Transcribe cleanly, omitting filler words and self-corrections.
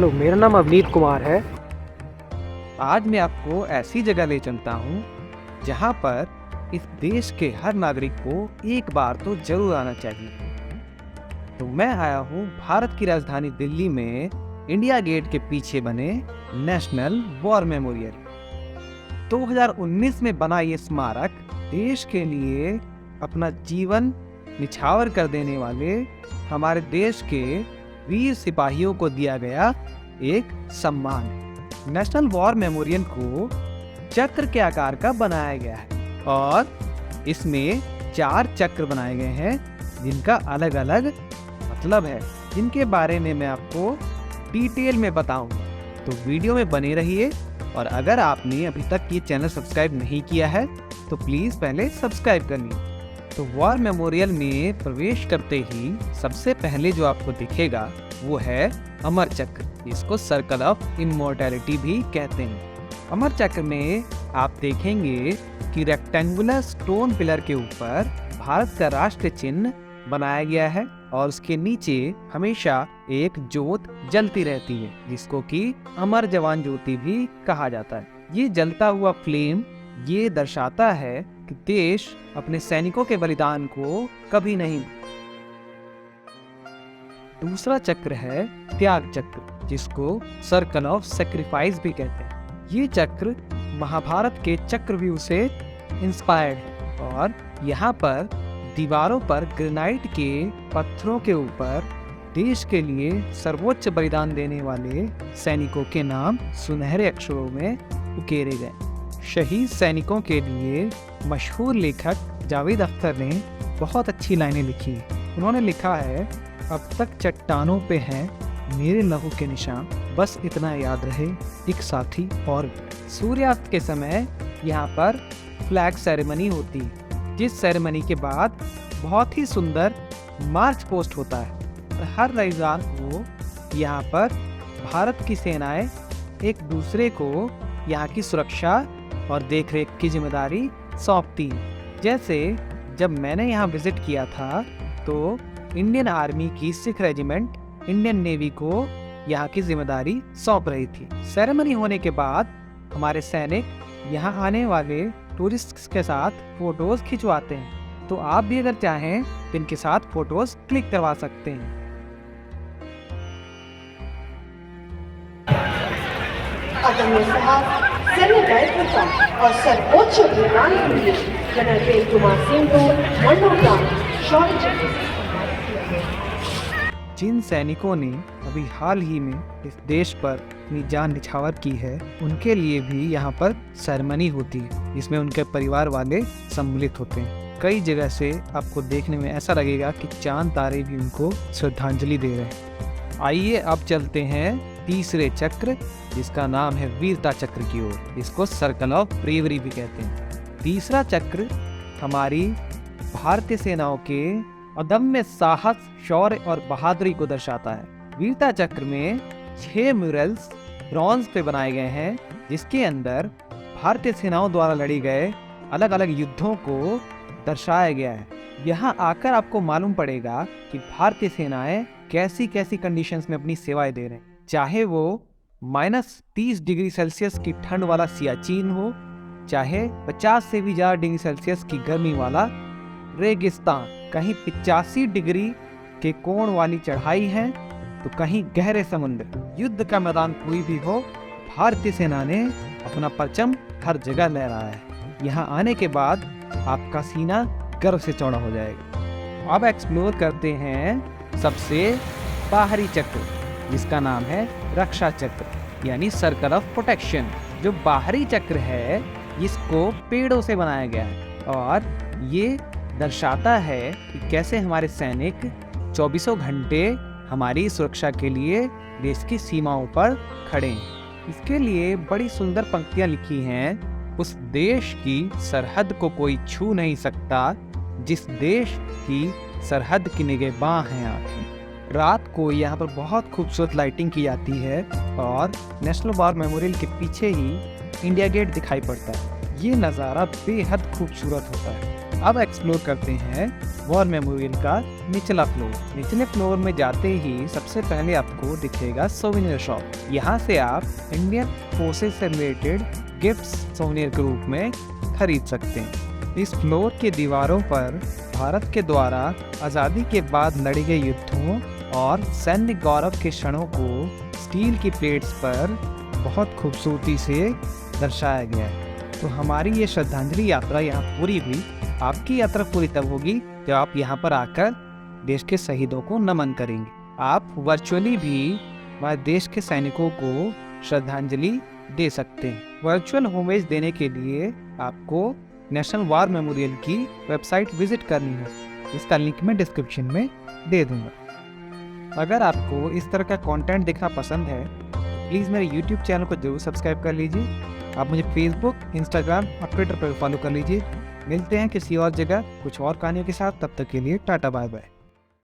Hello, मेरा नाम अवनीत कुमार है। आज मैं आपको ऐसी जगह ले चलता हूँ जहाँ पर इस देश के हर नागरिक को एक बार तो जरूर आना चाहिए। तो मैं आया हूँ भारत की राजधानी दिल्ली में इंडिया गेट के पीछे बने नेशनल वॉर मेमोरियल। 2019 में बना ये स्मारक देश के लिए अपना जीवन निछावर कर देने वाले हमारे देश के वीर सिपाहियों को दिया गया एक सम्मान है। नेशनल वॉर मेमोरियल को चक्र के आकार का बनाया गया है और इसमें 4 चक्र बनाए गए हैं जिनका अलग अलग मतलब है, जिनके बारे में मैं आपको डिटेल में बताऊंगा। तो वीडियो में बने रहिए और अगर आपने अभी तक ये चैनल सब्सक्राइब नहीं किया है तो प्लीज़ पहले सब्सक्राइब कर लीजिए। तो वॉर मेमोरियल में प्रवेश करते ही सबसे पहले जो आपको दिखेगा वो है अमर चक्र, जिसको सर्कल ऑफ इमॉर्टैलिटी भी कहते हैं। अमर चक्र में आप देखेंगे कि रेक्टेंगुलर स्टोन पिलर के ऊपर भारत का राष्ट्र चिन्ह बनाया गया है और उसके नीचे हमेशा एक ज्योत जलती रहती है जिसको कि अमर जवान ज्योति भी कहा जाता है। ये जलता हुआ फ्लेम ये दर्शाता है कि देश अपने सैनिकों के बलिदान को कभी नहीं। दूसरा चक्र है त्याग चक्र, जिसको सर्कल ऑफ सैक्रिफाइस भी कहते हैं। ये चक्र महाभारत के चक्रव्यूह से इंस्पायर्ड है और यहाँ पर दीवारों पर ग्रेनाइट के पत्थरों के ऊपर देश के लिए सर्वोच्च बलिदान देने वाले सैनिकों के नाम सुनहरे अक्षरों में उकेरे गए। शहीद सैनिकों के लिए मशहूर लेखक जावेद अख्तर ने बहुत अच्छी लाइनें लिखी। उन्होंने लिखा है, अब तक चट्टानों पे हैं मेरे लहू के निशान, बस इतना याद रहे एक साथी और। सूर्यास्त के समय यहाँ पर फ्लैग सेरेमनी होती है, जिस सेरेमनी के बाद बहुत ही सुंदर मार्च पोस्ट होता है और हर रविवार को यहाँ पर भारत की सेनाएं एक दूसरे को यहाँ की सुरक्षा और देखरेख की जिम्मेदारी सौंपती है। जैसे जब मैंने यहाँ विजिट किया था तो इंडियन आर्मी की सिख रेजिमेंट इंडियन नेवी को यहाँ की जिम्मेदारी सौंप रही थी। सेरेमनी होने के बाद हमारे सैनिक यहाँ आने वाले टूरिस्ट के साथ फोटोज खिंचवाते हैं, तो आप भी अगर चाहें तो इनके साथ फोटोज क्लिक करवा सकते हैं। आदरणीय साहब, सैन्य दायित्व और सर्वोच्च बलिदान के लिए जनरल प्रेम कुमार सिंह को मरणोपरांत शौर्य चक्र से सम्मानित किया गया। जिन सैनिकों ने अभी हाल ही में इस देश पर अपनी जान निछावर की है उनके लिए भी यहाँ पर सेरेमनी होती है, जिसमें उनके परिवार वाले सम्मिलित होते हैं। कई जगह से आपको देखने में ऐसा लगेगा कि चांद तारे भी उनको श्रद्धांजलि दे रहे हैं। आइए अब चलते हैं तीसरे चक्र, जिसका नाम है वीरता चक्र की ओर, जिसको सर्कल ऑफ ब्रेवरी भी कहते हैं। तीसरा चक्र हमारी भारतीय सेनाओं के अदम्य साहस, शौर्य और बहादुरी को दर्शाता है। वीरता चक्र में 6 म्यूरल्स ब्रॉन्ज पे बनाए गए हैं, जिसके अंदर भारतीय सेनाओं द्वारा लड़ी गए अलग अलग युद्धों को दर्शाया गया है। यहाँ आकर आपको मालूम पड़ेगा कि भारतीय सेनाएं कैसी कैसी कंडीशंस में अपनी सेवाएं दे रहे हैं, चाहे वो -30 डिग्री सेल्सियस की ठंड वाला सियाचिन हो, चाहे 50 से भी ज़्यादा डिग्री सेल्सियस की गर्मी वाला रेगिस्तान, कहीं 85 डिग्री के कोण वाली चढ़ाई है तो कहीं गहरे समुद्र। युद्ध का मैदान कोई भी हो, भारतीय सेना ने अपना परचम हर जगह लहराया है। यहाँ आने के बाद आपका सीना गर्व से चौड़ा हो जाएगा। अब एक्सप्लोर करते हैं सबसे बाहरी चक्र, जिसका नाम है रक्षा चक्र यानी सर्कल ऑफ प्रोटेक्शन। जो बाहरी चक्र है इसको पेड़ों से बनाया गया है और ये दर्शाता है कि कैसे हमारे सैनिक 24 घंटे हमारी सुरक्षा के लिए देश की सीमाओं पर खड़े हैं। इसके लिए बड़ी सुंदर पंक्तियां लिखी हैं, उस देश की सरहद को कोई छू नहीं सकता, जिस देश की सरहद की निगहबान हैं आंखें। रात को यहाँ पर बहुत खूबसूरत लाइटिंग की जाती है और नेशनल वॉर मेमोरियल के पीछे ही इंडिया गेट दिखाई पड़ता है। ये नज़ारा बेहद खूबसूरत होता है। अब एक्सप्लोर करते हैं वॉर मेमोरियल का निचला फ्लोर। निचले फ्लोर में जाते ही सबसे पहले आपको दिखेगा सोवेनियर शॉप। यहाँ से आप इंडियन फोर्सेस से रिलेटेड गिफ्ट्स सोवेनियर के रूप में खरीद सकते हैं। इस फ्लोर के दीवारों पर भारत के द्वारा आज़ादी के बाद लड़े गए युद्धों और सैन्य गौरव के क्षणों को स्टील की प्लेट्स पर बहुत खूबसूरती से दर्शाया गया है। तो हमारी ये श्रद्धांजलि यात्रा यहाँ पूरी हुई। आपकी यात्रा पूरी तब होगी जब आप यहाँ पर आकर देश के शहीदों को नमन करेंगे। आप वर्चुअली भी हमारे देश के सैनिकों को श्रद्धांजलि दे सकते हैं। वर्चुअल होमेज देने के लिए आपको नेशनल वॉर मेमोरियल की वेबसाइट विजिट करनी है। इसका लिंक मैं डिस्क्रिप्शन में दे दूंगा। अगर आपको इस तरह का कंटेंट देखना पसंद है तो प्लीज़ मेरे यूट्यूब चैनल को जरूर सब्सक्राइब कर लीजिए। आप मुझे फेसबुक, इंस्टाग्राम और ट्विटर पर फॉलो कर लीजिए। मिलते हैं किसी और जगह कुछ और कहानियों के साथ। तब तक के लिए टाटा बाय बाय।